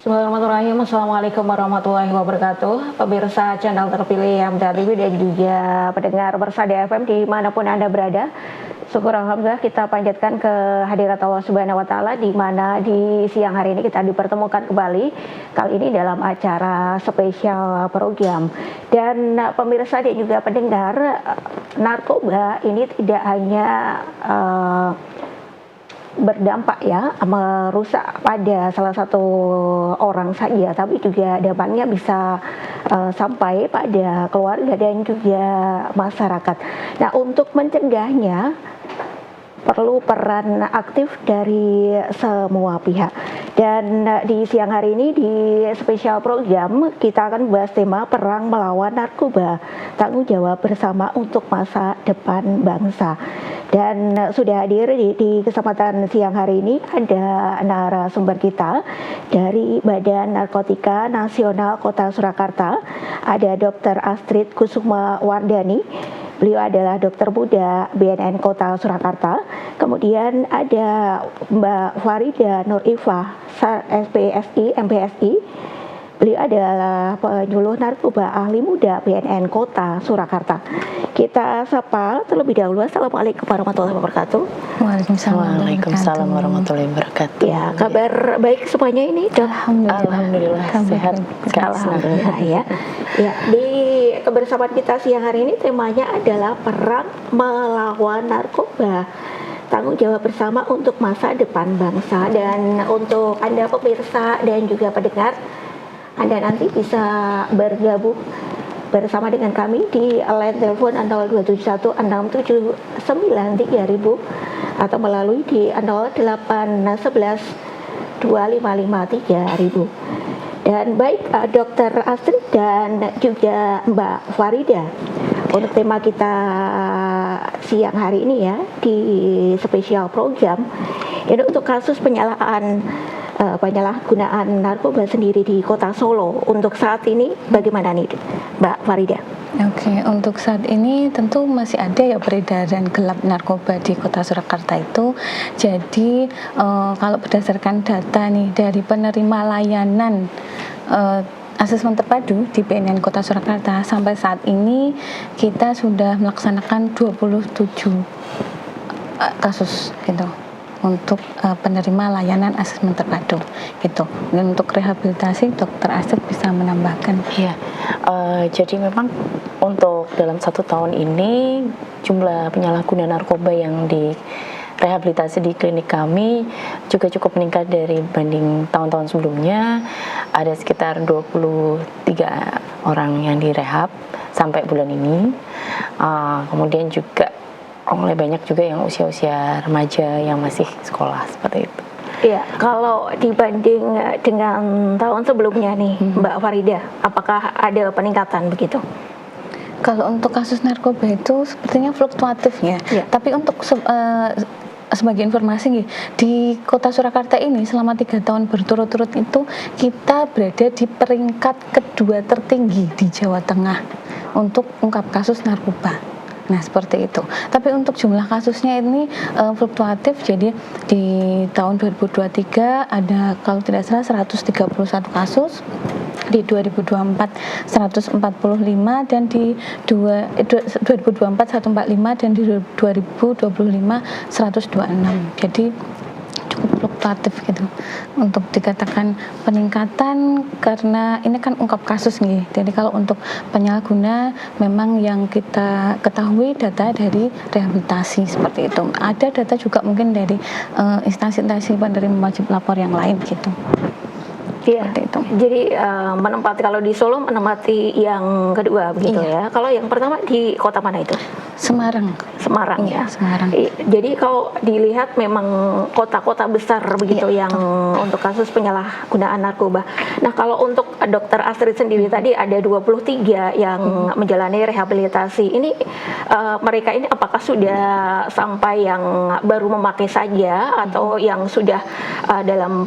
Bismillahirrahmanirrahim. Assalamualaikum warahmatullahi wabarakatuh. Pemirsa channel terpilih Hamzah TV dan juga pendengar Bersada FM dimanapun Anda berada. Syukur Alhamdulillah kita panjatkan ke hadirat Allah Subhanahu wa Ta'ala, di mana di siang hari ini kita dipertemukan kembali, kali ini dalam acara spesial program. Dan pemirsa dan juga pendengar, narkoba ini tidak hanya berdampak ya, merusak pada salah satu orang saja, tapi juga dampaknya bisa sampai pada keluarga dan juga masyarakat. Nah, untuk mencegahnya perlu peran aktif dari semua pihak. Dan di siang hari ini di spesial program kita akan bahas tema perang melawan narkoba, tanggung jawab bersama untuk masa depan bangsa. Dan sudah hadir di kesempatan siang hari ini ada narasumber kita dari Badan Narkotika Nasional Kota Surakarta, ada Dr. Astrid Kusuma Wardani. Beliau adalah dokter muda BNN Kota Surakarta. Kemudian ada Mbak Farida Nur Ifa, SPSI, MPSI. Beliau adalah penyuluh narkoba ahli muda BNN Kota Surakarta. Kita sapa terlebih dahulu. Assalamualaikum warahmatullahi wabarakatuh. Waalaikumsalam warahmatullahi wabarakatuh. Ya, kabar baik semuanya ini? Alhamdulillah sehat. Alhamdulillah ya. Ya, di kebersamaan kita siang hari ini temanya adalah perang melawan narkoba, tanggung jawab bersama untuk masa depan bangsa. Dan untuk Anda pemirsa dan juga pendengar, Anda nanti bisa bergabung bersama dengan kami di line telepon 02716793.000 atau melalui di 08112553.000. Dan baik Dr. Astrid dan juga Mbak Farida, untuk tema kita siang hari ini ya di spesial program ini untuk kasus penyalahgunaan narkoba sendiri di Kota Solo. Untuk saat ini bagaimana nih Mbak Farida? Oke, untuk saat ini tentu masih ada ya peredaran gelap narkoba di Kota Surakarta itu. Jadi kalau berdasarkan data nih dari penerima layanan asesmen terpadu di BNN Kota Surakarta, sampai saat ini kita sudah melaksanakan 27 kasus gitu untuk penerima layanan asesmen terpadu gitu. Dan untuk rehabilitasi Dokter Astrid bisa menambahkan. Iya, jadi memang untuk dalam 1 tahun ini jumlah penyalahguna narkoba yang direhabilitasi di klinik kami juga cukup meningkat dari banding tahun-tahun sebelumnya. Ada sekitar 23 orang yang direhab sampai bulan ini. Kemudian juga oleh banyak juga yang usia-usia remaja yang masih sekolah seperti itu. Iya, kalau dibanding dengan tahun sebelumnya nih, Mbak Farida, apakah ada peningkatan begitu? Kalau untuk kasus narkoba itu sepertinya fluktuatif ya. Tapi untuk sebagai informasi di Kota Surakarta ini selama 3 tahun berturut-turut itu kita berada di peringkat kedua tertinggi di Jawa Tengah untuk ungkap kasus narkoba. Nah, seperti itu. Tapi untuk jumlah kasusnya ini fluktuatif. Jadi di tahun 2023 ada kalau tidak salah 131 kasus, di 2024 145, dan di 2024 145, dan di 2025 126. Jadi cukup fluktuatif gitu untuk dikatakan peningkatan, karena ini kan ungkap kasus nih. Jadi kalau untuk penyalahguna memang yang kita ketahui data dari rehabilitasi seperti itu. Ada data juga mungkin dari instansi-instansi penerima wajib lapor yang lain gitu. Iya, itu. Jadi menempati, kalau di Solo menempati yang kedua begitu ya. Kalau yang pertama di kota mana itu? Semarang. Semarang ya. Semarang. Jadi kalau dilihat memang kota-kota besar begitu yang untuk kasus penyalahgunaan narkoba. Nah, kalau untuk Dokter Astrid sendiri tadi ada 23 yang menjalani rehabilitasi. Ini mereka ini apakah sudah sampai yang baru memakai saja atau yang sudah dalam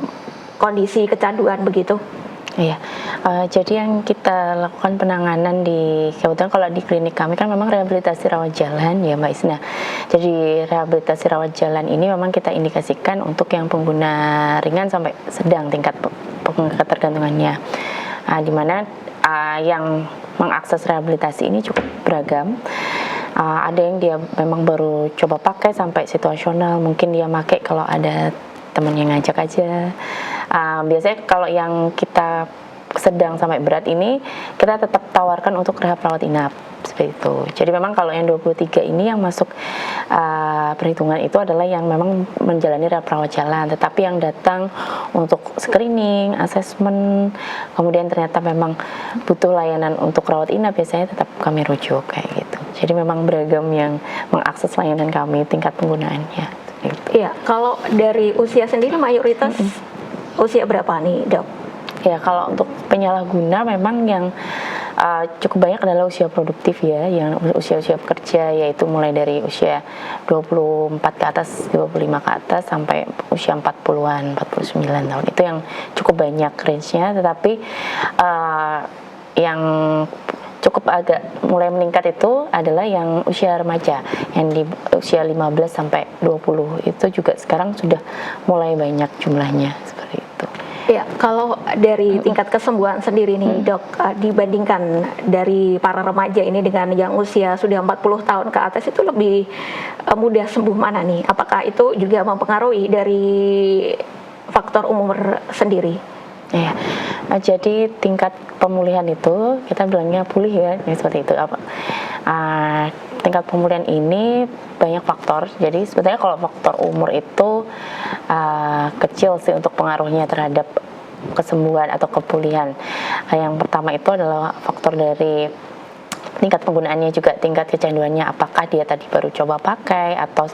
kondisi kecanduan begitu? Iya, jadi yang kita lakukan penanganan di kebetulan kalau di klinik kami kan memang rehabilitasi rawat jalan ya Mbak Isna. Jadi rehabilitasi rawat jalan ini memang kita indikasikan untuk yang pengguna ringan sampai sedang tingkat ketergantungannya. Di mana yang mengakses rehabilitasi ini cukup beragam. Ada yang dia memang baru coba pakai sampai situasional, mungkin dia pakai kalau ada teman yang ngajak aja. Biasanya kalau yang kita sedang sampai berat ini kita tetap tawarkan untuk rehab rawat inap seperti itu. Jadi memang kalau yang 23 ini yang masuk perhitungan itu adalah yang memang menjalani rehab rawat jalan, tetapi yang datang untuk screening, assessment, kemudian ternyata memang butuh layanan untuk rawat inap biasanya tetap kami rujuk kayak gitu. Jadi memang beragam yang mengakses layanan kami, tingkat penggunaannya. Iya, kalau dari usia sendiri mayoritas usia berapa nih, Dok? Ya, kalau untuk penyalahguna memang yang cukup banyak adalah usia produktif ya, yang usia-usia pekerja, yaitu mulai dari usia 24 ke atas, 25 ke atas sampai usia 40-an, 49 tahun. Itu yang cukup banyak range-nya, tetapi yang cukup agak mulai meningkat itu adalah yang usia remaja, yang di usia 15 sampai 20 itu juga sekarang sudah mulai banyak jumlahnya seperti itu. Ya, kalau dari tingkat kesembuhan sendiri nih Dok, dibandingkan dari para remaja ini dengan yang usia sudah 40 tahun ke atas itu lebih mudah sembuh mana nih? Apakah itu juga mempengaruhi dari faktor umur sendiri? Ya, jadi tingkat pemulihan itu kita bilangnya pulih ya, seperti itu. Tingkat pemulihan ini banyak faktor. Jadi sebetulnya kalau faktor umur itu kecil sih untuk pengaruhnya terhadap kesembuhan atau kepulihan. Yang pertama itu adalah faktor dari tingkat penggunaannya, juga tingkat kecanduannya, apakah dia tadi baru coba pakai atau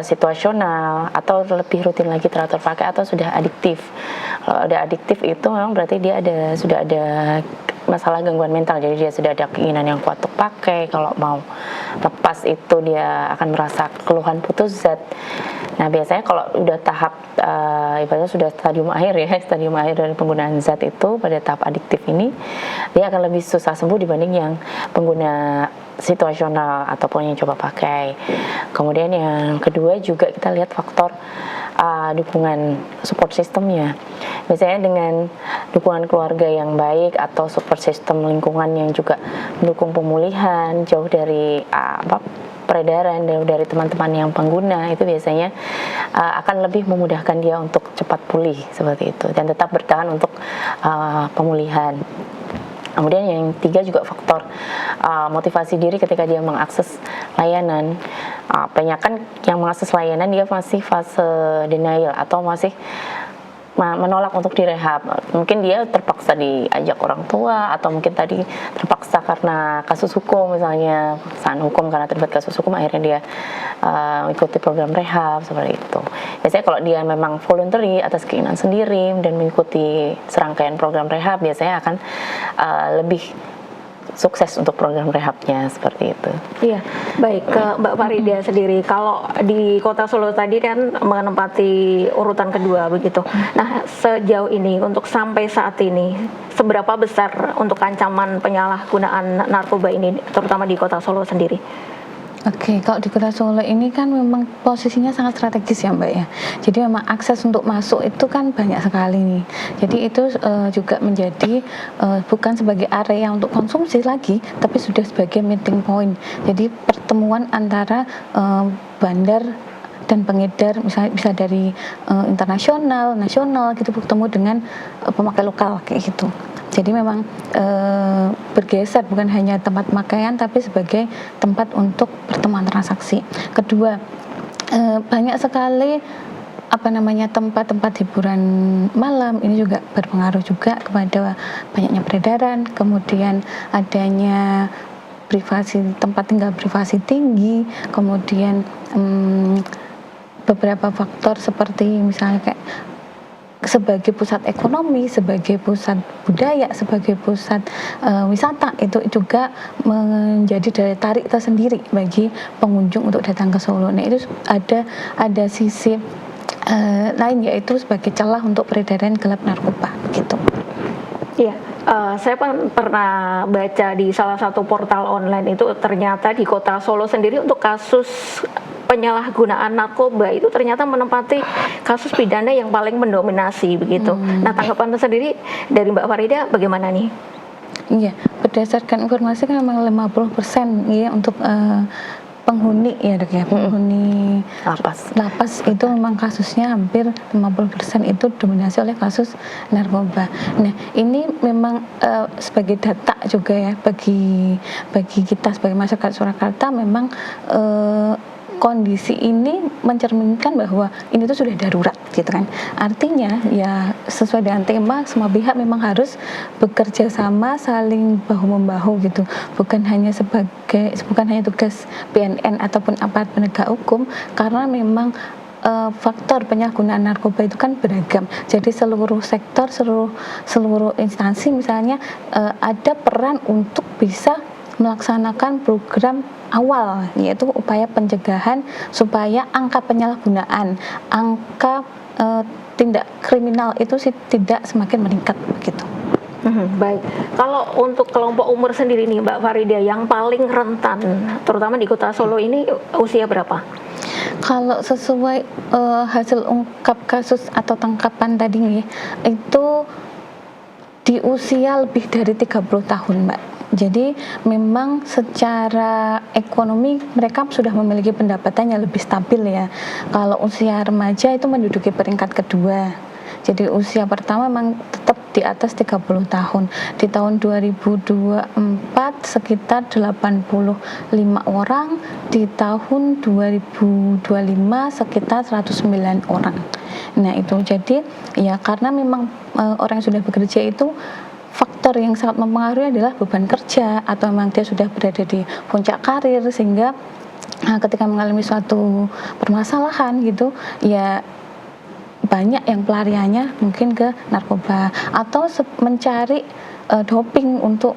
situasional atau lebih rutin lagi teratur pakai atau sudah adiktif. Kalau ada adiktif itu memang berarti dia sudah ada masalah gangguan mental, jadi dia sudah ada keinginan yang kuat untuk pakai. Kalau mau lepas itu dia akan merasa keluhan putus zat. Nah biasanya kalau udah tahap ibaratnya sudah stadium akhir ya, stadium akhir dari penggunaan zat itu pada tahap adiktif ini, dia akan lebih susah sembuh dibanding yang pengguna situasional ataupun yang coba pakai. Kemudian yang kedua juga kita lihat faktor dukungan support sistemnya. Misalnya dengan dukungan keluarga yang baik atau support system lingkungan yang juga mendukung pemulihan, jauh dari peredaran, dari teman-teman yang pengguna, itu biasanya akan lebih memudahkan dia untuk cepat pulih seperti itu dan tetap bertahan untuk pemulihan. Kemudian yang tiga juga faktor motivasi diri ketika dia mengakses layanan. Banyak kan yang mengakses layanan dia masih fase denial atau masih menolak untuk direhab. Mungkin dia terpaksa diajak orang tua atau mungkin tadi terpaksa karena kasus hukum, misalnya paksaan hukum karena terlibat kasus hukum, akhirnya dia mengikuti program rehab seperti itu. Biasanya kalau dia memang voluntary atas keinginan sendiri dan mengikuti serangkaian program rehab, biasanya akan lebih sukses untuk program rehabnya seperti itu. Iya, baik, ke Mbak Farida sendiri. Kalau di Kota Solo tadi kan menempati urutan kedua begitu. Nah, sejauh ini untuk sampai saat ini seberapa besar untuk ancaman penyalahgunaan narkoba ini terutama di Kota Solo sendiri? Oke, kalau di Kota Solo ini kan memang posisinya sangat strategis ya Mbak ya. Jadi memang akses untuk masuk itu kan banyak sekali nih. Jadi itu juga menjadi bukan sebagai area untuk konsumsi lagi, tapi sudah sebagai meeting point. Jadi pertemuan antara bandar dan pengedar, misalnya bisa dari internasional, nasional gitu, bertemu dengan pemakai lokal kayak gitu. Jadi memang bergeser bukan hanya tempat pemakaian tapi sebagai tempat untuk pertemuan transaksi. Kedua, banyak sekali tempat-tempat hiburan malam ini juga berpengaruh juga kepada banyaknya peredaran, kemudian adanya tempat tinggal privasi tinggi, kemudian beberapa faktor seperti misalnya kayak sebagai pusat ekonomi, sebagai pusat budaya, sebagai pusat wisata, itu juga menjadi daya tarik tersendiri bagi pengunjung untuk datang ke Solo. Nah itu ada sisi lain, yaitu sebagai celah untuk peredaran gelap narkoba gitu. Iya, saya pernah baca di salah satu portal online itu ternyata di Kota Solo sendiri untuk kasus penyalahgunaan narkoba itu ternyata menempati kasus pidana yang paling mendominasi begitu. Nah, tanggapan sendiri dari Mbak Farida bagaimana nih? Iya, berdasarkan informasi kan memang 50% ya untuk penghuni ya Dok ya, penghuni lapas itu memang kasusnya hampir 50% itu dominasi oleh kasus narkoba. Nah, ini memang sebagai data juga ya bagi kita sebagai masyarakat Surakarta memang kondisi ini mencerminkan bahwa ini tuh sudah darurat gitu kan. Artinya ya sesuai dengan tema semua pihak memang harus bekerja sama saling bahu-membahu gitu. Bukan hanya tugas BNN ataupun aparat penegak hukum karena memang faktor penyalahgunaan narkoba itu kan beragam. Jadi seluruh sektor, seluruh instansi misalnya ada peran untuk bisa melaksanakan program awal yaitu upaya pencegahan supaya angka penyalahgunaan, angka tindak kriminal itu tidak semakin meningkat begitu. Baik, kalau untuk kelompok umur sendiri nih Mbak Farida yang paling rentan, terutama di Kota Solo ini usia berapa? Kalau sesuai hasil ungkap kasus atau tangkapan tadi nih, itu di usia lebih dari 30 tahun Mbak. Jadi memang secara ekonomi mereka sudah memiliki pendapatan yang lebih stabil ya. Kalau usia remaja itu menduduki peringkat kedua. Jadi usia pertama memang tetap di atas 30 tahun. Di tahun 2024 sekitar 85 orang, di tahun 2025 sekitar 109 orang. Nah itu jadi ya karena memang orang yang sudah bekerja itu faktor yang sangat mempengaruhi adalah beban kerja atau memang dia sudah berada di puncak karir sehingga ketika mengalami suatu permasalahan gitu ya banyak yang pelariannya mungkin ke narkoba atau mencari doping untuk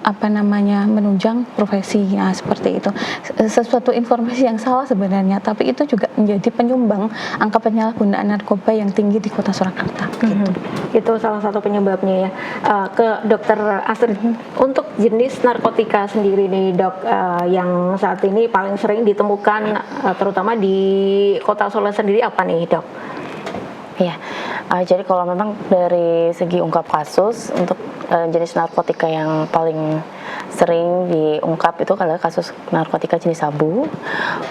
menunjang profesi ya seperti itu. Sesuatu informasi yang salah sebenarnya, tapi itu juga menjadi penyumbang angka penyalahgunaan narkoba yang tinggi di Kota Surakarta. Gitu. Itu salah satu penyebabnya ya. Ke Dokter Astrid, untuk jenis narkotika sendiri nih Dok, yang saat ini paling sering ditemukan terutama di Kota Solo sendiri apa nih Dok? Ya, jadi kalau memang dari segi ungkap kasus untuk jenis narkotika yang paling sering diungkap itu adalah kasus narkotika jenis sabu,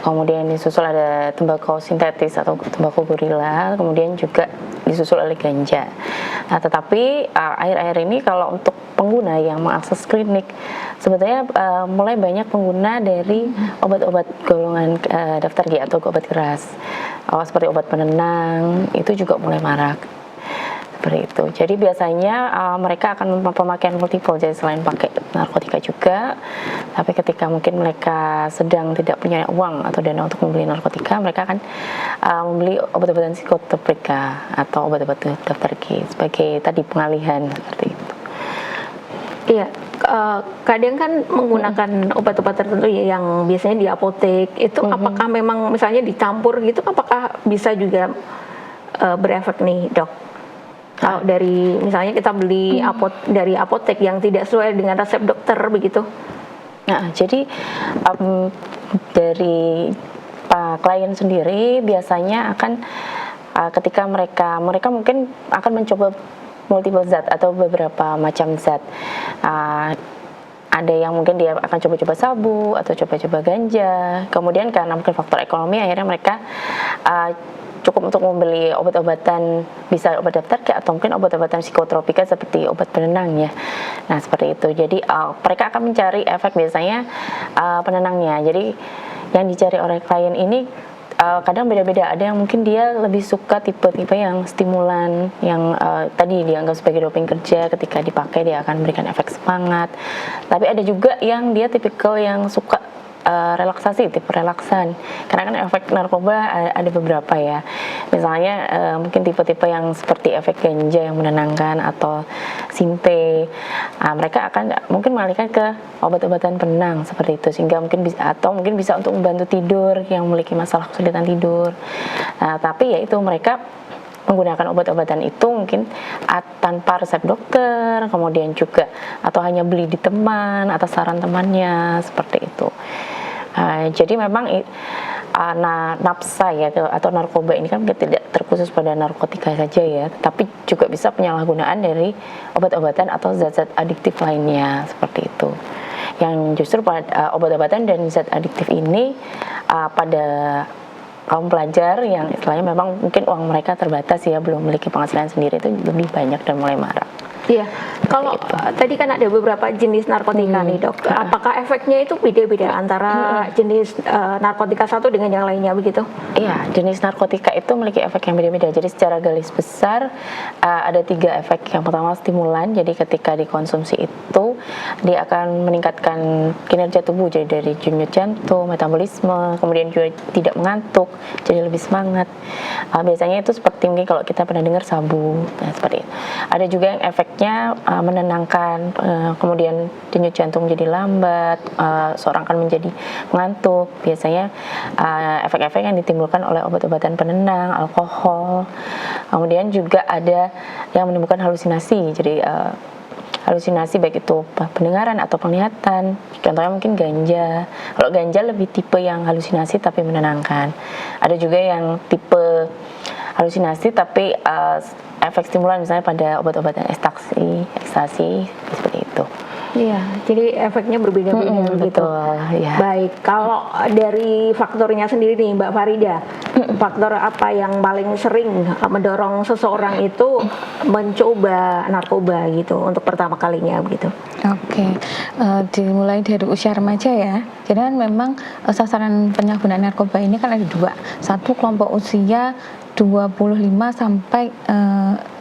kemudian disusul ada tembakau sintetis atau tembakau gorila, kemudian juga disusul oleh ganja. Nah, tetapi akhir-akhir ini kalau untuk pengguna yang mengakses klinik sebetulnya mulai banyak pengguna dari obat-obat golongan daftar G atau obat keras, seperti obat penenang itu juga mulai marak seperti itu. Jadi biasanya mereka akan pemakaian multiple, jadi selain pakai narkotika juga, tapi ketika mungkin mereka sedang tidak punya uang atau dana untuk membeli narkotika, mereka akan membeli obat-obatan psikotropika atau obat-obat daftar G sebagai tadi pengalihan seperti itu. Iya, kadang kan menggunakan obat-obat tertentu ya yang biasanya di apotek itu apakah memang misalnya dicampur gitu, apakah bisa juga berefek nih Dok? Kalau dari misalnya kita beli dari apotek yang tidak sesuai dengan resep dokter begitu? Nah, jadi dari klien sendiri biasanya akan ketika mereka mungkin akan mencoba multiple zat atau beberapa macam zat. Ada yang mungkin dia akan coba-coba sabu atau coba-coba ganja. Kemudian karena mungkin faktor ekonomi akhirnya mereka cukup untuk membeli obat-obatan, bisa obat daftar atau mungkin obat-obatan psikotropika seperti obat penenang ya. Nah seperti itu. Jadi mereka akan mencari efek biasanya penenangnya. Jadi yang dicari oleh klien ini kadang beda-beda. Ada yang mungkin dia lebih suka tipe-tipe yang stimulan, yang tadi dianggap sebagai doping kerja, ketika dipakai dia akan memberikan efek semangat. Tapi ada juga yang dia tipikal yang suka relaksasi, tipe relaksan. Karena kan efek narkoba ada beberapa ya. Misalnya mungkin tipe-tipe yang seperti efek ganja yang menenangkan atau sinte. Mereka akan mungkin mengalihkan ke obat-obatan penenang seperti itu, sehingga mungkin bisa untuk membantu tidur yang memiliki masalah kesulitan tidur. Tapi ya itu mereka menggunakan obat-obatan itu mungkin tanpa resep dokter, kemudian juga atau hanya beli di teman atas saran temannya seperti itu. Jadi memang nafsa ya atau narkoba ini kan tidak terkhusus pada narkotika saja ya, tapi juga bisa penyalahgunaan dari obat-obatan atau zat-zat adiktif lainnya seperti itu. Yang justru pada obat-obatan dan zat adiktif ini pada kaum pelajar yang istilahnya memang mungkin uang mereka terbatas ya, belum memiliki penghasilan sendiri, itu lebih banyak dan mulai marak. Iya, kalau tadi kan ada beberapa jenis narkotika nih dok, apakah efeknya itu beda-beda antara jenis narkotika satu dengan yang lainnya begitu? Iya, jenis narkotika itu memiliki efek yang beda-beda. Jadi secara garis besar ada 3 efek. Yang pertama stimulan, jadi ketika dikonsumsi itu dia akan meningkatkan kinerja tubuh, jadi dari denyut jantung, metabolisme, kemudian juga tidak mengantuk, jadi lebih semangat. Biasanya itu seperti mungkin kalau kita pernah dengar sabu, seperti itu. Ada juga yang efek menenangkan, kemudian denyut jantung menjadi lambat, seorang akan menjadi mengantuk. Biasanya efek-efek yang ditimbulkan oleh obat-obatan penenang, alkohol. Kemudian juga ada yang menimbulkan halusinasi, jadi halusinasi baik itu pendengaran atau penglihatan. Contohnya mungkin ganja. Kalau ganja lebih tipe yang halusinasi tapi menenangkan. Ada juga yang tipe halusinasi tapi efek stimulan, misalnya pada obat-obatan ekstasi seperti itu. Iya, jadi efeknya berbeda-beda gitu. Betul, ya. Baik, kalau dari faktornya sendiri nih Mbak Farida, faktor apa yang paling sering mendorong seseorang itu mencoba narkoba gitu untuk pertama kalinya begitu? Oke, dimulai dari usia remaja ya. Jadi kan memang sasaran penyalahgunaan narkoba ini kan ada 2. Satu kelompok usia 25 sampai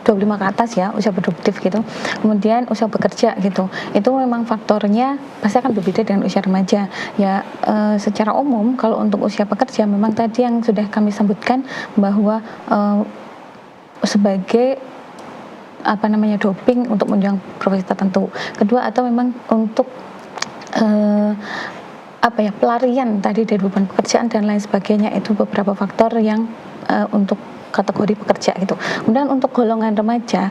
25 ke atas ya, usia produktif gitu. Kemudian usia bekerja gitu. Itu memang faktornya pasti akan berbeda dengan usia remaja. Ya secara umum kalau untuk usia pekerja memang tadi yang sudah kami sebutkan bahwa sebagai doping untuk menunjang profesi tertentu. Kedua atau memang untuk pelarian tadi dari beban pekerjaan dan lain sebagainya, itu beberapa faktor yang untuk kategori pekerja gitu. Kemudian untuk golongan remaja,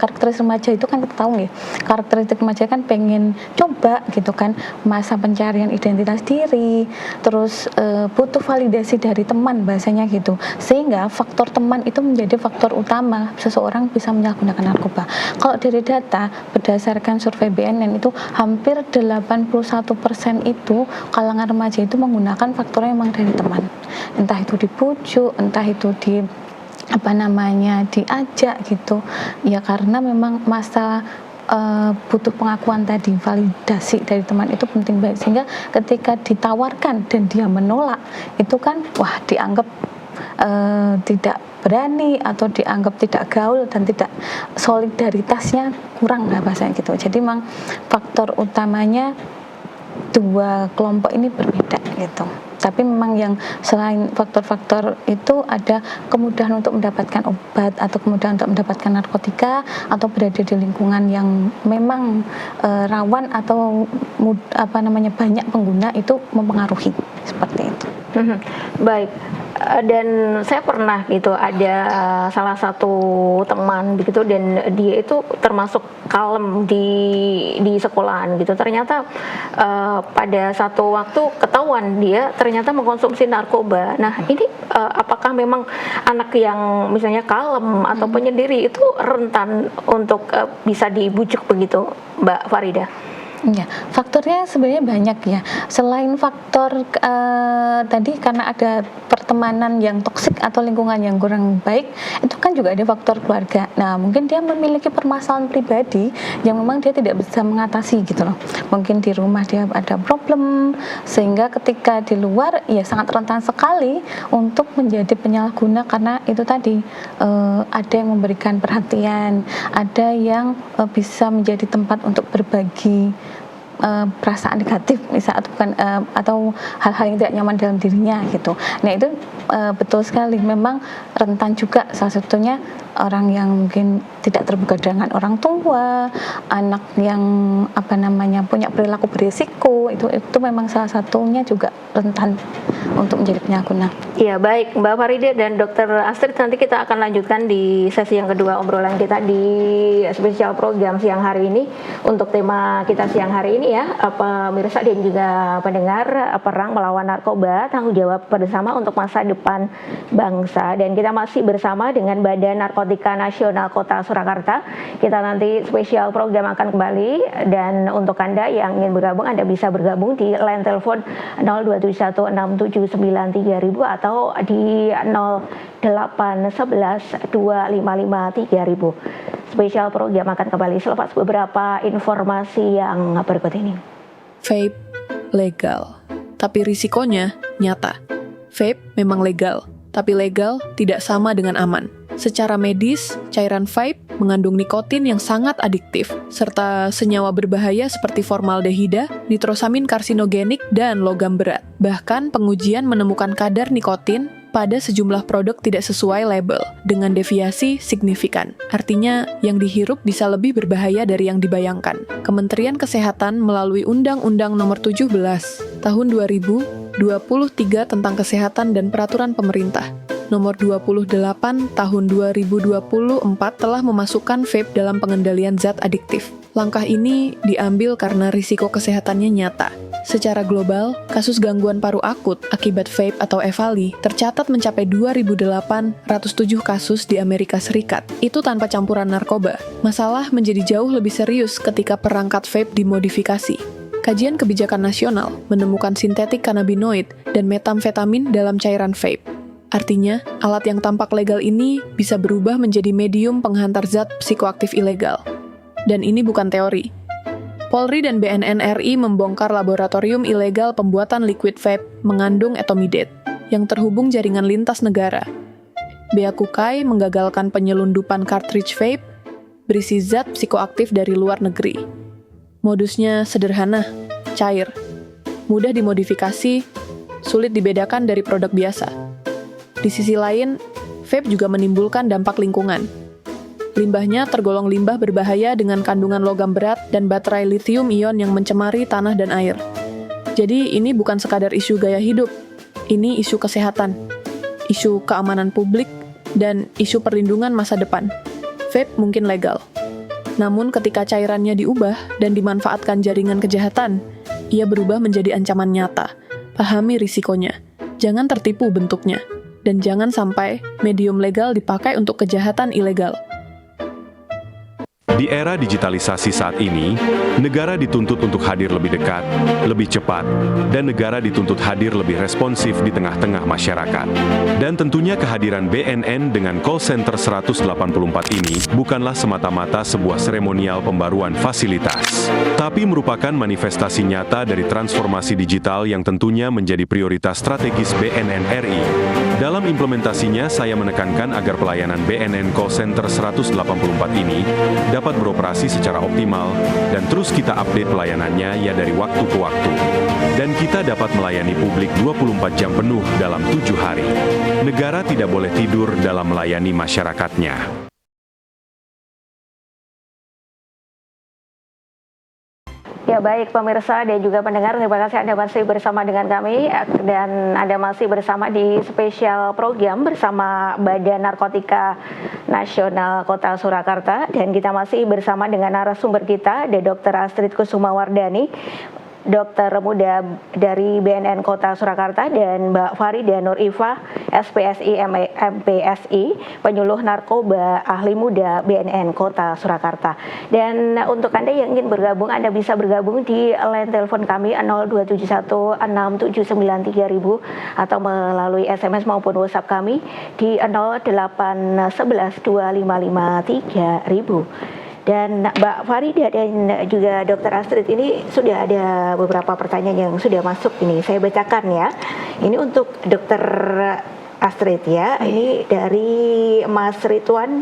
karakteristik remaja itu kan kita tahu nih, karakteristik remaja kan pengen coba gitu kan, masa pencarian identitas diri, terus butuh validasi dari teman bahasanya gitu, sehingga faktor teman itu menjadi faktor utama seseorang bisa menyalahgunakan narkoba. Kalau dari data berdasarkan survei BNN itu hampir 81% itu kalangan remaja itu menggunakan faktornya memang dari teman, entah itu dibujuk, entah itu diajak gitu ya, karena memang masa butuh pengakuan tadi, validasi dari teman itu penting banget, sehingga ketika ditawarkan dan dia menolak itu kan dianggap tidak berani atau dianggap tidak gaul dan tidak solidaritasnya kurang bahasanya gitu. Jadi memang faktor utamanya 2 kelompok ini berbeda gitu. Tapi memang yang selain faktor-faktor itu ada kemudahan untuk mendapatkan obat atau kemudahan untuk mendapatkan narkotika atau berada di lingkungan yang memang rawan atau banyak pengguna, itu mempengaruhi seperti itu. Baik, dan saya pernah gitu ada salah satu teman begitu, dan dia itu termasuk kalem di sekolahan gitu. Ternyata pada satu waktu ketahuan dia ternyata mengkonsumsi narkoba. Nah ini apakah memang anak yang misalnya kalem atau penyendiri itu rentan untuk bisa dibujuk begitu, Mbak Farida? Ya, faktornya sebenarnya banyak ya. Selain faktor tadi karena ada pertemanan yang toksik atau lingkungan yang kurang baik, itu kan juga ada faktor keluarga. Nah, mungkin dia memiliki permasalahan pribadi yang memang dia tidak bisa mengatasi gitu loh. Mungkin di rumah dia ada problem, sehingga ketika di luar ya sangat rentan sekali untuk menjadi penyalahguna, karena itu tadi ada yang memberikan perhatian, ada yang bisa menjadi tempat untuk berbagi perasaan negatif misalnya, atau hal-hal yang tidak nyaman dalam dirinya gitu. Nah itu betul sekali, memang rentan juga salah satunya orang yang mungkin tidak terbuka dengan orang tua, anak yang punya perilaku berisiko, itu memang salah satunya juga rentan untuk menjadi penyalahguna. Iya, baik Mbak Farida dan Dr. Astrid, nanti kita akan lanjutkan di sesi yang kedua obrolan kita di spesial program siang hari ini untuk tema kita siang hari ini ya, pemirsa dan juga pendengar, perang melawan narkoba, tanggung jawab bersama untuk masa depan bangsa. Dan kita masih bersama dengan Badan Narkotika Nasional Kota Surakarta. Kita nanti spesial program akan kembali, dan untuk Anda yang ingin bergabung, Anda bisa bergabung di line telepon 02716793000 atau di 08112553.000. Spesial program akan kembali selepas beberapa informasi yang berikut ini. Vape legal, tapi risikonya nyata. Vape memang legal, tapi legal tidak sama dengan aman. Secara medis, cairan vape mengandung nikotin yang sangat adiktif, serta senyawa berbahaya seperti formaldehida, nitrosamin karsinogenik, dan logam berat. Bahkan pengujian menemukan kadar nikotin pada sejumlah produk tidak sesuai label, dengan deviasi signifikan. Artinya, yang dihirup bisa lebih berbahaya dari yang dibayangkan. Kementerian Kesehatan melalui Undang-Undang Nomor 17 Tahun 2023 tentang Kesehatan dan Peraturan Pemerintah Nomor 28 Tahun 2024 telah memasukkan vape dalam pengendalian zat adiktif. Langkah ini diambil karena risiko kesehatannya nyata. Secara global, kasus gangguan paru akut akibat vape atau EVALI tercatat mencapai 2.807 kasus di Amerika Serikat. Itu tanpa campuran narkoba. Masalah menjadi jauh lebih serius ketika perangkat vape dimodifikasi. Kajian Kebijakan Nasional menemukan sintetik kanabinoid dan metamfetamin dalam cairan vape. Artinya, alat yang tampak legal ini bisa berubah menjadi medium penghantar zat psikoaktif ilegal. Dan ini bukan teori. Polri dan BNN RI membongkar laboratorium ilegal pembuatan liquid vape mengandung etomidate yang terhubung jaringan lintas negara. Bea Cukai menggagalkan penyelundupan cartridge vape berisi zat psikoaktif dari luar negeri. Modusnya sederhana, cair, mudah dimodifikasi, sulit dibedakan dari produk biasa. Di sisi lain, vape juga menimbulkan dampak lingkungan. Limbahnya tergolong limbah berbahaya dengan kandungan logam berat dan baterai lithium ion yang mencemari tanah dan air. Jadi ini bukan sekadar isu gaya hidup, ini isu kesehatan, isu keamanan publik, dan isu perlindungan masa depan. Vape mungkin legal. Namun ketika cairannya diubah dan dimanfaatkan jaringan kejahatan, ia berubah menjadi ancaman nyata. Pahami risikonya. Jangan tertipu bentuknya. Dan jangan sampai medium legal dipakai untuk kejahatan ilegal. Di era digitalisasi saat ini, negara dituntut untuk hadir lebih dekat, lebih cepat, dan negara dituntut hadir lebih responsif di tengah-tengah masyarakat. Dan tentunya kehadiran BNN dengan call center 184 ini bukanlah semata-mata sebuah seremonial pembaruan fasilitas, tapi merupakan manifestasi nyata dari transformasi digital yang tentunya menjadi prioritas strategis BNN RI. Dalam implementasinya, saya menekankan agar pelayanan BNN call center 184 ini dapat beroperasi secara optimal dan terus kita update pelayanannya ya dari waktu ke waktu. Dan kita dapat melayani publik 24 jam penuh dalam 7 hari. Negara tidak boleh tidur dalam melayani masyarakatnya. Ya baik pemirsa dan juga pendengar, terima kasih Anda masih bersama dengan kami dan Anda masih bersama di spesial program bersama Badan Narkotika Nasional Kota Surakarta, dan kita masih bersama dengan narasumber kita, ada Dr. Astrid Kusumawardani, dokter muda dari BNN Kota Surakarta, dan Mbak Farida Nur Ifah, SPSI MPSI, penyuluh narkoba ahli muda BNN Kota Surakarta. Dan untuk Anda yang ingin bergabung, Anda bisa bergabung di line telepon kami 02716793000 atau melalui SMS maupun WhatsApp kami di 08112553.000. Dan Mbak Farida dan juga Dr. Astrid, ini sudah ada beberapa pertanyaan yang sudah masuk ini. Saya bacakan ya. Ini untuk Dr. Astrid ya. Ini dari Mas Ridwan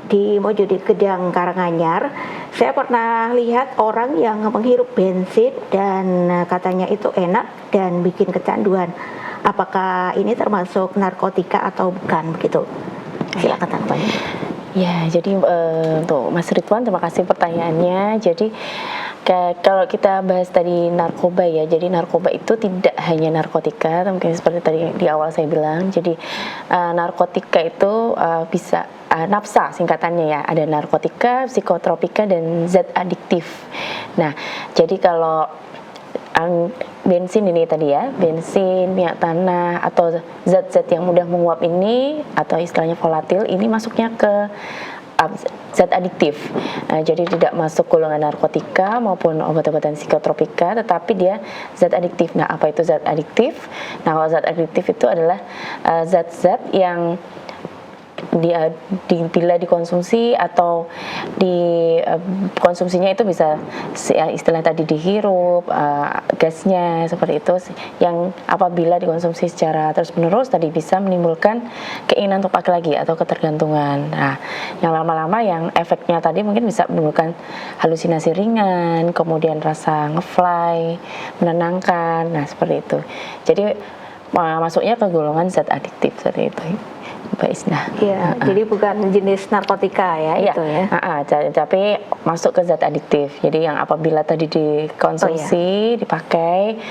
di Mojode Gedang Karanganyar. Saya pernah lihat orang yang menghirup bensin dan katanya itu enak dan bikin kecanduan. Apakah ini termasuk narkotika atau bukan begitu? Silakan tanggapannya. Ya, jadi untuk Mas Ridwan, terima kasih pertanyaannya. Jadi kalau kita bahas tadi narkoba ya, jadi narkoba itu tidak hanya narkotika, mungkin seperti tadi di awal saya bilang. Jadi narkotika itu bisa NAPSA singkatannya ya, ada narkotika, psikotropika, dan zat adiktif. Nah, jadi kalau bensin ini tadi ya, bensin, minyak tanah, atau zat-zat yang mudah menguap ini, atau istilahnya volatil, ini masuknya ke zat adiktif. Jadi tidak masuk golongan narkotika maupun obat-obatan psikotropika, tetapi dia zat adiktif. Nah, apa itu zat adiktif? Nah, kalau zat adiktif itu adalah zat-zat yang bila dikonsumsi atau konsumsinya itu bisa istilah tadi dihirup, gasnya seperti itu, yang apabila dikonsumsi secara terus-menerus tadi bisa menimbulkan keinginan untuk pakai lagi atau ketergantungan. Nah, yang lama-lama yang efeknya tadi mungkin bisa menimbulkan halusinasi ringan, kemudian rasa ngefly, menenangkan, nah seperti itu. Jadi masuknya ke golongan zat adiktif seperti itu, Mbak Isna. Iya, jadi bukan jenis narkotika ya, itu ya. Tapi masuk ke zat adiktif. Jadi yang apabila tadi dikonsumsi, dipakai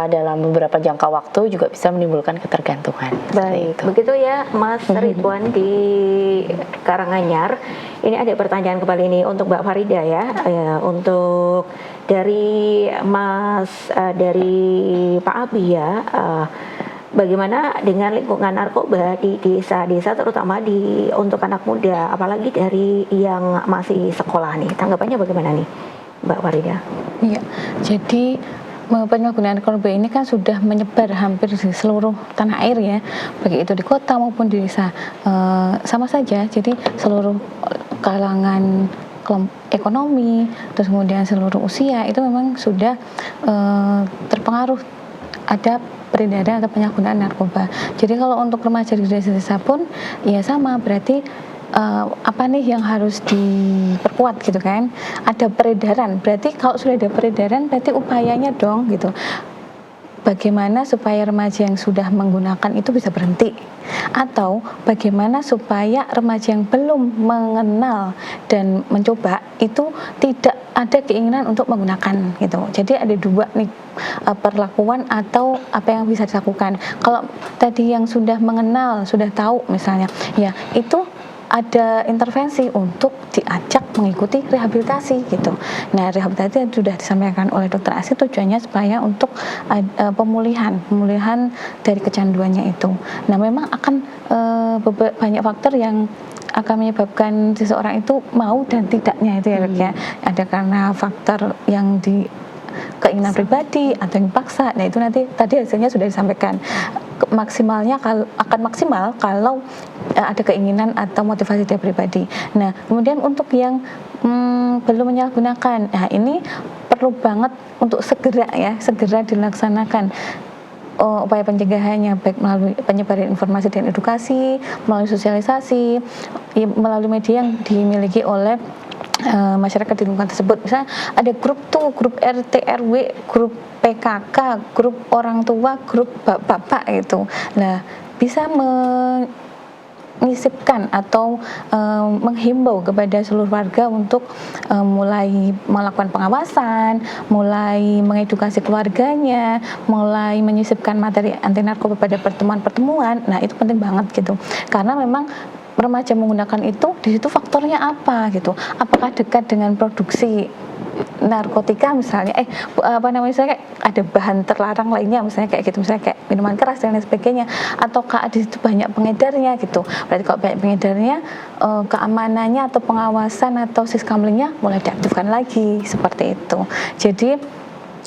dalam beberapa jangka waktu juga bisa menimbulkan ketergantungan. Baik, begitu ya Mas Ridwan di Karanganyar. Ini ada pertanyaan kembali ini untuk Mbak Farida ya, untuk dari Pak Abi ya. Bagaimana dengan lingkungan narkoba di desa-desa, terutama untuk anak muda, apalagi dari yang masih sekolah nih? Tanggapannya bagaimana nih, Mbak Farida? Iya, jadi penyalahgunaan narkoba ini kan sudah menyebar hampir di seluruh tanah air ya, baik itu di kota maupun di desa. Sama saja, jadi seluruh kalangan ekonomi, terus kemudian seluruh usia itu memang sudah terpengaruh ada peredaran atau penyalahgunaan narkoba. Jadi kalau untuk remaja di desa-desa pun ya sama, berarti apa nih yang harus diperkuat gitu kan? Ada peredaran, berarti kalau sudah ada peredaran berarti upayanya dong gitu. Bagaimana supaya remaja yang sudah menggunakan itu bisa berhenti, atau bagaimana supaya remaja yang belum mengenal dan mencoba itu tidak ada keinginan untuk menggunakan gitu. Jadi ada dua nih perlakuan atau apa yang bisa dilakukan. Kalau tadi yang sudah mengenal, sudah tahu misalnya, ya itu ada intervensi untuk diajak mengikuti rehabilitasi gitu. Nah, rehabilitasi sudah disampaikan oleh Dr. Asih tujuannya supaya untuk pemulihan dari kecanduannya itu. Nah, memang akan banyak faktor yang akan menyebabkan seseorang itu mau dan tidaknya itu ya. Ada karena faktor yang keinginan pribadi atau yang paksa. Nah, itu nanti tadi hasilnya sudah disampaikan. Maksimalnya akan maksimal kalau ada keinginan atau motivasi dari pribadi. Nah, kemudian untuk yang belum menyalahgunakan, nah ini perlu banget untuk segera dilaksanakan upaya pencegahannya, baik melalui penyebaran informasi dan edukasi, melalui sosialisasi, melalui media yang dimiliki oleh masyarakat di lingkungan tersebut. Misalnya ada grup RT RW, grup PKK, grup orang tua, grup bapak itu. Nah, bisa menyisipkan atau menghimbau kepada seluruh warga untuk mulai melakukan pengawasan, mulai mengedukasi keluarganya, mulai menyisipkan materi anti narkoba pada pertemuan-pertemuan. Nah, itu penting banget gitu. Karena memang remaja menggunakan itu, di situ faktornya apa gitu? Apakah dekat dengan produksi narkotika misalnya, misalnya ada bahan terlarang lainnya misalnya kayak gitu, misalnya kayak minuman keras dan lain sebagainya, ataukah di situ banyak pengedarnya gitu? Berarti kalau banyak pengedarnya, keamanannya atau pengawasan atau siskamlingnya mulai diaktifkan lagi seperti itu. Jadi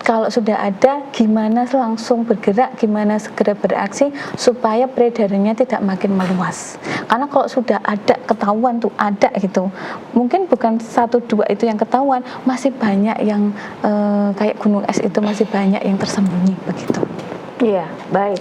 kalau sudah ada, gimana langsung bergerak, gimana segera beraksi supaya peredarannya tidak makin meluas. Karena kalau sudah ada ketahuan tuh ada gitu, mungkin bukan 1-2 itu yang ketahuan, masih banyak yang kayak gunung es itu masih banyak yang tersembunyi begitu. Iya, baik.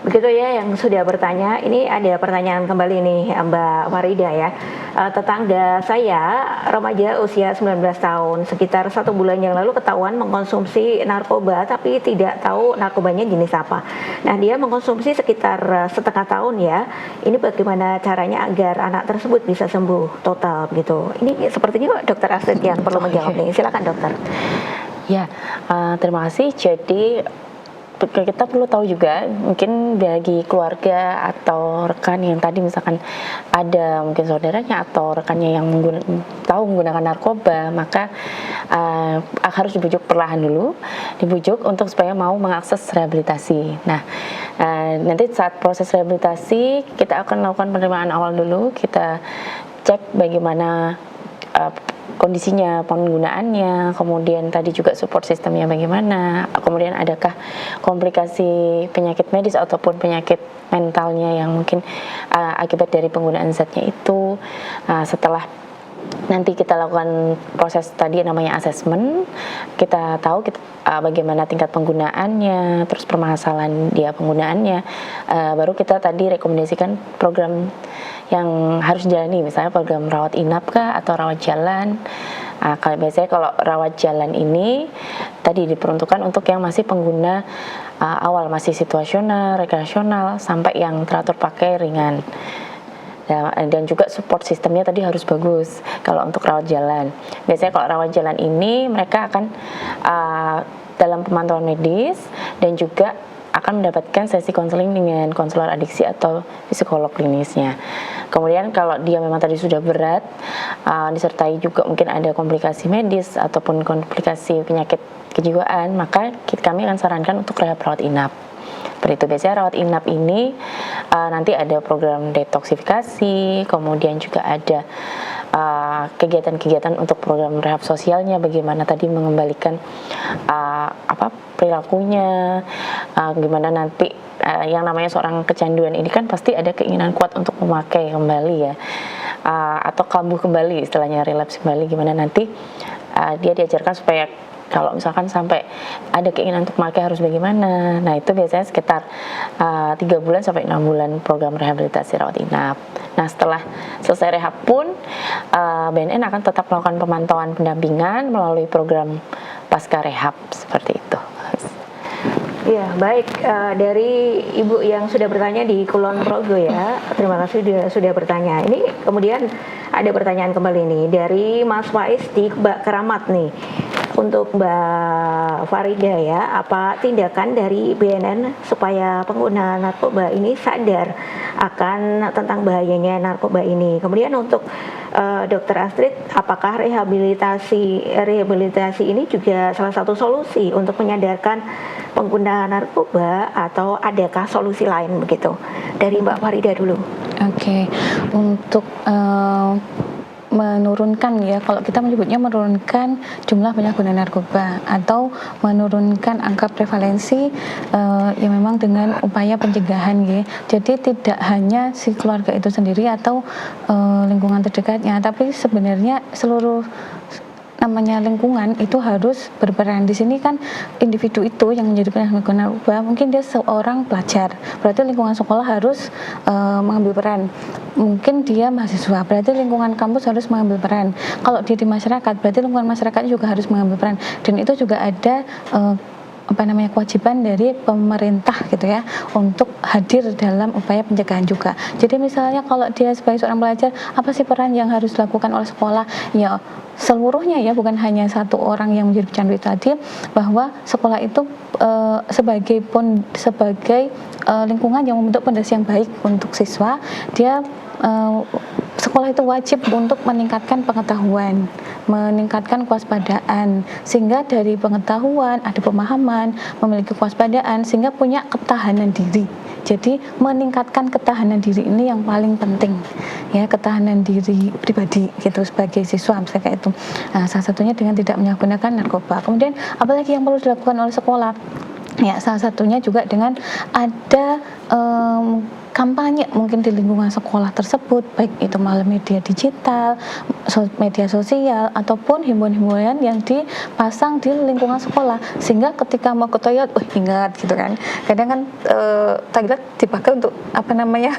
Begitu ya yang sudah bertanya. Ini ada pertanyaan kembali nih Mbak Farida ya. tetangga saya remaja usia 19 tahun sekitar 1 bulan yang lalu ketahuan mengkonsumsi narkoba tapi tidak tahu narkobanya jenis apa. Nah, dia mengkonsumsi sekitar setengah tahun ya. Ini bagaimana caranya agar anak tersebut bisa sembuh total gitu. Ini sepertinya Dokter Astrid yang perlu menjawab nih. Silakan dokter. Ya, terima kasih. Jadi kita perlu tahu juga mungkin bagi keluarga atau rekan yang tadi misalkan ada mungkin saudaranya atau rekannya yang tahu menggunakan narkoba, maka harus dibujuk perlahan dulu, dibujuk untuk supaya mau mengakses rehabilitasi. Nah, nanti saat proses rehabilitasi kita akan lakukan penerimaan awal dulu, kita cek bagaimana kondisinya, penggunaannya, kemudian tadi juga support sistemnya bagaimana, kemudian adakah komplikasi penyakit medis ataupun penyakit mentalnya yang mungkin akibat dari penggunaan zatnya itu. Setelah nanti kita lakukan proses tadi namanya assessment, kita tahu bagaimana tingkat penggunaannya, terus permasalahan dia penggunaannya, baru kita tadi rekomendasikan program yang harus dijalani, misalnya program rawat inap kah atau rawat jalan. Biasanya kalau rawat jalan ini tadi diperuntukkan untuk yang masih pengguna awal, masih situasional, rekreasional, sampai yang teratur pakai ringan. Dan juga support sistemnya tadi harus bagus kalau untuk rawat jalan. Biasanya kalau rawat jalan ini mereka akan dalam pemantauan medis dan juga akan mendapatkan sesi konseling dengan konselor adiksi atau psikolog klinisnya. Kemudian kalau dia memang tadi sudah berat, disertai juga mungkin ada komplikasi medis ataupun komplikasi penyakit kejiwaan, maka kami akan sarankan untuk rehab rawat inap. Seperti itu. Biasanya rawat inap ini nanti ada program detoksifikasi, kemudian juga ada kegiatan-kegiatan untuk program rehab sosialnya, bagaimana tadi mengembalikan perilakunya, gimana nanti yang namanya seorang kecanduan ini kan pasti ada keinginan kuat untuk memakai kembali ya, atau kambuh kembali istilahnya, relapse kembali, gimana nanti dia diajarkan supaya kalau misalkan sampai ada keinginan untuk memakai harus bagaimana. Nah, itu biasanya sekitar 3 bulan sampai 6 bulan program rehabilitasi rawat inap. Nah, setelah selesai rehab pun BNN akan tetap melakukan pemantauan pendampingan melalui program pasca rehab seperti itu. Ya, baik, dari Ibu yang sudah bertanya di Kulon Progo ya, terima kasih sudah bertanya. Ini kemudian ada pertanyaan kembali nih dari Mas Faiz di Mbak Keramat nih. Untuk Mbak Farida ya, apa tindakan dari BNN supaya pengguna narkoba ini sadar akan tentang bahayanya narkoba ini? Kemudian untuk Dokter Astrid, apakah rehabilitasi ini juga salah satu solusi untuk menyadarkan pengguna narkoba atau adakah solusi lain begitu? Dari Mbak Farida dulu. Oke. Untuk menurunkan ya, kalau kita menyebutnya menurunkan jumlah penyalahgunaan narkoba atau menurunkan angka prevalensi yang memang dengan upaya pencegahan ya. Jadi tidak hanya si keluarga itu sendiri atau lingkungan terdekatnya, tapi sebenarnya seluruh namanya lingkungan itu harus berperan. Di sini kan individu itu yang menjadi penyalahguna narkoba mungkin dia seorang pelajar, berarti lingkungan sekolah harus mengambil peran. Mungkin dia mahasiswa, berarti lingkungan kampus harus mengambil peran. Kalau dia di masyarakat, berarti lingkungan masyarakat juga harus mengambil peran. Dan itu juga ada kewajiban dari pemerintah gitu ya untuk hadir dalam upaya pencegahan juga. Jadi misalnya kalau dia sebagai seorang pelajar, apa sih peran yang harus dilakukan oleh sekolah? Ya seluruhnya ya, bukan hanya satu orang yang menjadi pecandu itu tadi, bahwa sekolah itu sebagai lingkungan yang membentuk pondasi yang baik untuk siswa. Dia sekolah itu wajib untuk meningkatkan pengetahuan, meningkatkan kewaspadaan, sehingga dari pengetahuan ada pemahaman, memiliki kewaspadaan, sehingga punya ketahanan diri. Jadi meningkatkan ketahanan diri ini yang paling penting ya, ketahanan diri pribadi gitu sebagai siswa misalnya kayak itu. Nah, salah satunya dengan tidak menyalahgunakan narkoba. Kemudian apalagi yang perlu dilakukan oleh sekolah? Ya, salah satunya juga dengan ada kampanye mungkin di lingkungan sekolah tersebut, baik itu melalui media digital, media sosial, ataupun himbauan-himbauan yang dipasang di lingkungan sekolah, sehingga ketika mau ke toilet, ingat gitu kan. Kadang kan toilet dipakai untuk apa namanya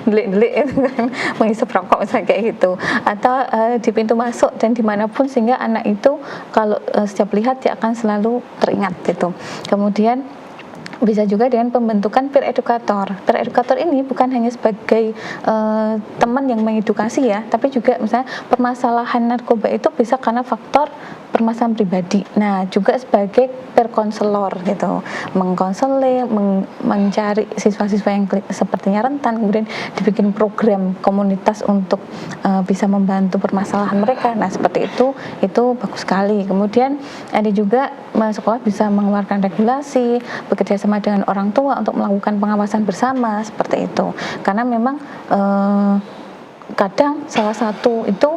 delik-delik itu kan, menghisap rokok misalnya kayak gitu, atau di pintu masuk dan dimanapun, sehingga anak itu kalau setiap lihat dia akan selalu teringat gitu. Kemudian bisa juga dengan pembentukan peer educator. Peer educator ini bukan hanya sebagai teman yang mengedukasi ya, tapi juga misalnya permasalahan narkoba itu bisa karena faktor permasalahan pribadi. Nah, juga sebagai peer counselor gitu, mengkonseling, mencari siswa-siswa yang sepertinya rentan, kemudian dibikin program komunitas untuk bisa membantu permasalahan mereka. Nah, seperti itu bagus sekali. Kemudian ada juga sekolah bisa mengeluarkan regulasi, bekerja sama dengan orang tua untuk melakukan pengawasan bersama seperti itu. Karena memang kadang salah satu itu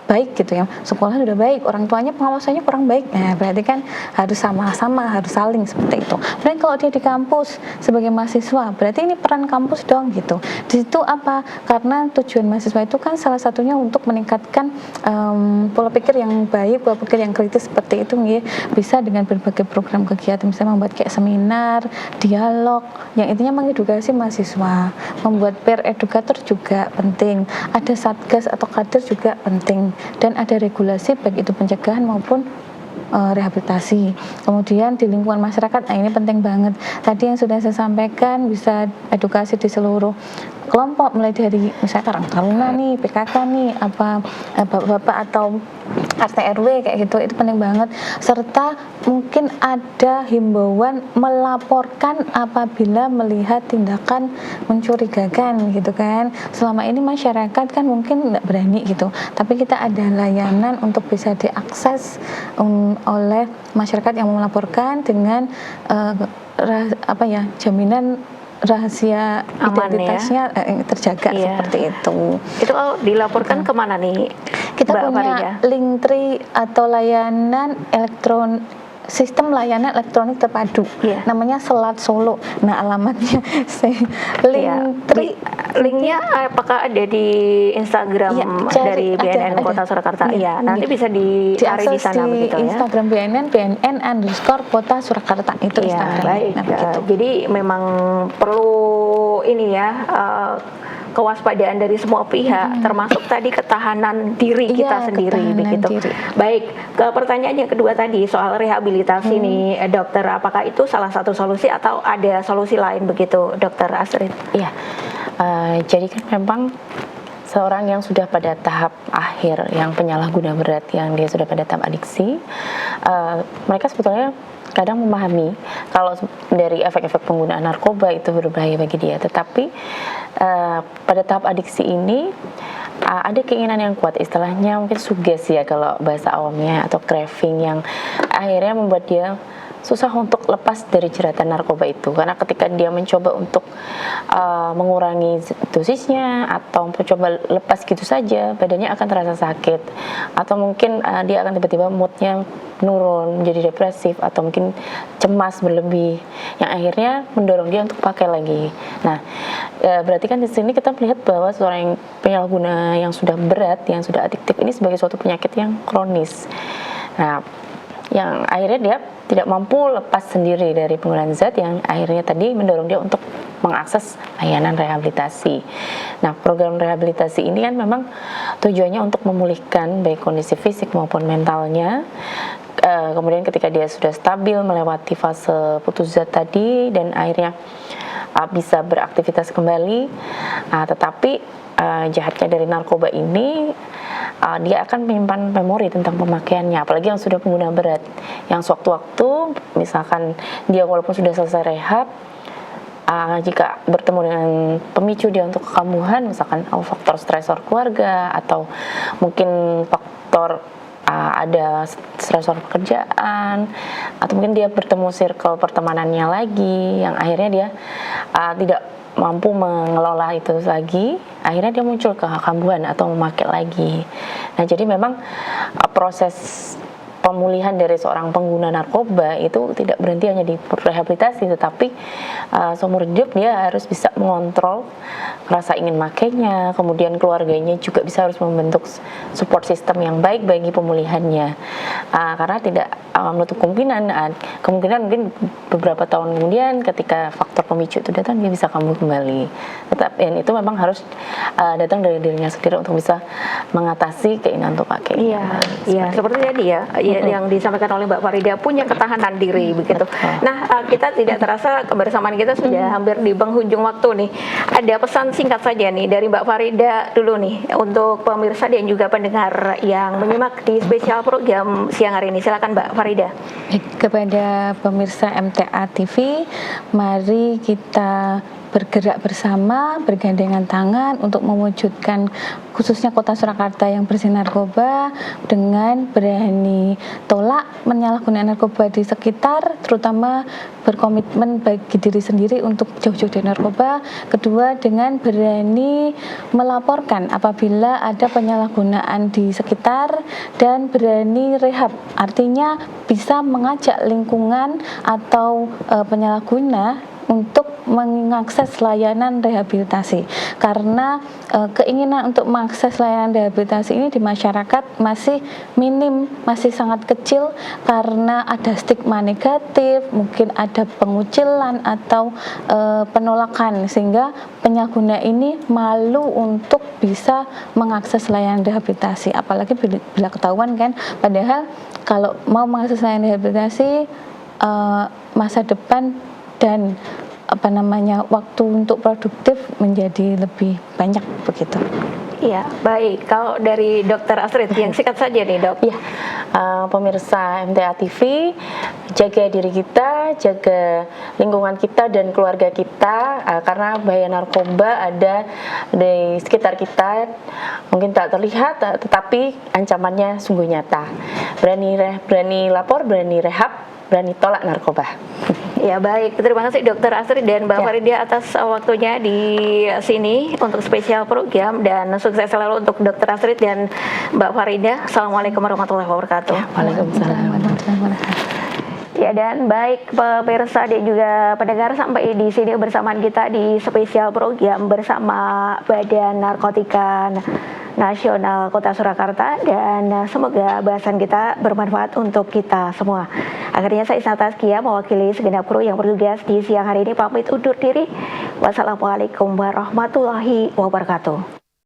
baik gitu ya, sekolah sudah baik, orang tuanya pengawasannya kurang baik, nah berarti kan harus sama-sama, harus saling seperti itu. Dan kalau dia di kampus sebagai mahasiswa, berarti ini peran kampus dong gitu. Di situ apa? Karena tujuan mahasiswa itu kan salah satunya untuk meningkatkan pola pikir yang baik, pola pikir yang kritis seperti itu ya. Bisa dengan berbagai program kegiatan, misalnya membuat kayak seminar, dialog, yang intinya mengedukasi mahasiswa. Membuat peer educator juga penting. Ada satgas atau kader juga penting. Dan ada regulasi baik itu pencegahan maupun rehabilitasi. Kemudian di lingkungan masyarakat, nah ini penting banget. Tadi yang sudah saya sampaikan, bisa edukasi di seluruh kelompok, mulai dari misalnya Karang Taruna nih, PKK nih, apa bapak-bapak atau RT RW kayak gitu, itu penting banget. Serta mungkin ada himbauan melaporkan apabila melihat tindakan mencurigakan gitu kan. Selama ini masyarakat kan mungkin nggak berani gitu, tapi kita ada layanan untuk bisa diakses oleh masyarakat yang mau melaporkan dengan jaminan rahasia Aman identitasnya terjaga seperti itu. Itu kalau dilaporkan kemana nih? Kita Mbak punya Farida? Linktree atau sistem layanan elektronik terpadu, namanya Selat Solo. Nah, alamatnya Linktree. Linknya apakah ada di Instagram dari BNN Kota Surakarta? Iya, nanti bisa dicari di sana begitu ya. Instagram BNN_Kota Surakarta itu Instagram. Baik. Jadi memang perlu ini ya, kewaspadaan dari semua pihak, termasuk tadi ketahanan diri kita sendiri begitu. Baik, ke pertanyaan yang kedua tadi soal rehabilitasi nih, dokter, apakah itu salah satu solusi atau ada solusi lain begitu, dokter Astrid? Iya, jadi kan memang seorang yang sudah pada tahap akhir, yang penyalahguna berat, yang dia sudah pada tahap adiksi, mereka sebetulnya kadang memahami kalau dari efek-efek penggunaan narkoba itu berbahaya bagi dia, tetapi pada tahap adiksi ini ada keinginan yang kuat, istilahnya mungkin sugesti ya kalau bahasa awamnya, atau craving, yang akhirnya membuat dia susah untuk lepas dari jeratan narkoba itu. Karena ketika dia mencoba untuk mengurangi dosisnya atau mencoba lepas gitu saja, badannya akan terasa sakit, atau mungkin dia akan tiba-tiba moodnya menurun, menjadi depresif, atau mungkin cemas berlebih, yang akhirnya mendorong dia untuk pakai lagi. Nah, berarti kan di sini kita melihat bahwa seorang penyalahguna yang sudah berat, yang sudah adiktif ini sebagai suatu penyakit yang kronis. Nah, yang akhirnya dia tidak mampu lepas sendiri dari penggunaan zat, yang akhirnya tadi mendorong dia untuk mengakses layanan rehabilitasi. Nah, program rehabilitasi ini kan memang tujuannya untuk memulihkan baik kondisi fisik maupun mentalnya. Kemudian ketika dia sudah stabil melewati fase putus zat tadi dan akhirnya bisa beraktivitas kembali, tetapi jahatnya dari narkoba ini, dia akan menyimpan memori tentang pemakaiannya, apalagi yang sudah pengguna berat, yang sewaktu-waktu misalkan dia walaupun sudah selesai rehab, jika bertemu dengan pemicu dia untuk kekambuhan, misalkan faktor stresor keluarga, atau mungkin faktor ada stresor pekerjaan, atau mungkin dia bertemu circle pertemanannya lagi, yang akhirnya dia tidak mampu mengelola itu lagi, akhirnya dia muncul ke kekambuhan atau memakai lagi. Nah, jadi memang proses pemulihan dari seorang pengguna narkoba itu tidak berhenti hanya di rehabilitasi, tetapi seumur hidup dia harus bisa mengontrol rasa ingin makainya, kemudian keluarganya juga harus membentuk support system yang baik bagi pemulihannya, karena tidak menutup kemungkinan mungkin beberapa tahun kemudian ketika faktor pemicu itu datang dia bisa kambuh kembali. Dan itu memang harus datang dari dirinya sendiri untuk bisa mengatasi keinginan untuk pakai. Iya, seperti tadi ya, yang disampaikan oleh Mbak Farida, punya ketahanan diri begitu. Nah, kita tidak terasa kebersamaan kita sudah hampir di penghujung waktu nih. Ada pesan singkat saja nih dari Mbak Farida dulu nih untuk pemirsa dan juga pendengar yang menyimak di spesial program siang hari ini. Silakan Mbak Farida. Kepada pemirsa MTA TV, mari kita bergerak bersama, bergandengan tangan untuk mewujudkan khususnya Kota Surakarta yang bersih narkoba dengan berani tolak penyalahgunaan narkoba di sekitar, terutama berkomitmen bagi diri sendiri untuk jauh-jauh dari narkoba. Kedua, dengan berani melaporkan apabila ada penyalahgunaan di sekitar dan berani rehab, artinya bisa mengajak lingkungan atau penyalahguna untuk mengakses layanan rehabilitasi, karena keinginan untuk mengakses layanan rehabilitasi ini di masyarakat masih minim, masih sangat kecil karena ada stigma negatif, mungkin ada pengucilan atau penolakan, sehingga penyalahguna ini malu untuk bisa mengakses layanan rehabilitasi, apalagi bila ketahuan kan. Padahal kalau mau mengakses layanan rehabilitasi, masa depan dan waktu untuk produktif menjadi lebih banyak begitu. Iya, baik. Kalau dari Dokter Astrid yang singkat saja nih, Dok. Ya, pemirsa MTA TV, jaga diri kita, jaga lingkungan kita dan keluarga kita, karena bahaya narkoba ada di sekitar kita, mungkin tak terlihat, tetapi ancamannya sungguh nyata. Berani lapor, berani rehab, berani tolak narkoba. Ya, baik, terima kasih Dokter Astrid dan Mbak Farida atas waktunya di sini untuk spesial program, dan sukses selalu untuk Dokter Astrid dan Mbak Farida. Assalamualaikum warahmatullahi wabarakatuh. Waalaikumsalam. Ya, dan baik pemirsa dan juga pendengar, sampai di sini bersamaan kita di spesial program bersama Badan Narkotika Nasional Kota Surakarta, dan semoga bahasan kita bermanfaat untuk kita semua. Akhirnya saya Isna Tazkia mewakili segenap kru yang bertugas di siang hari ini pamit undur diri. Wassalamualaikum warahmatullahi wabarakatuh.